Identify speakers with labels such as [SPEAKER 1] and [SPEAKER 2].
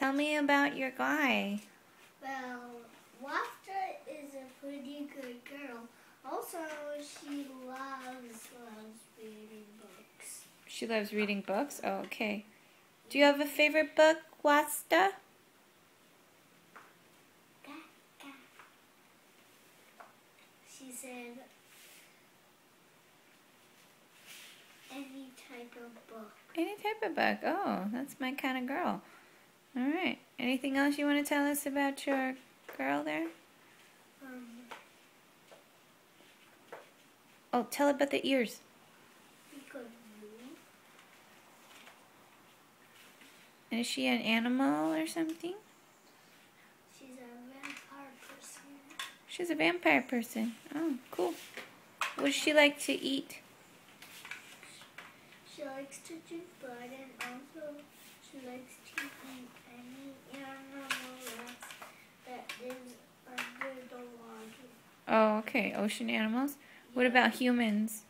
[SPEAKER 1] Tell me about your guy.
[SPEAKER 2] Well, Wafta is a pretty good girl. Also, she loves reading books.
[SPEAKER 1] She loves reading books? Oh, okay. Do you have a favorite book, Wasta?
[SPEAKER 2] She said any type of book.
[SPEAKER 1] Any type of book. Oh, that's my kind of girl. All right. Anything else you want to tell us about your girl there? Oh, tell about the ears. And is she an animal or something?
[SPEAKER 2] She's a vampire person.
[SPEAKER 1] She's a vampire person. Oh, cool. What does she like to eat?
[SPEAKER 2] She likes to drink blood, and also she likes to eat any animal that is under the water.
[SPEAKER 1] Oh, okay. Ocean animals. What about humans?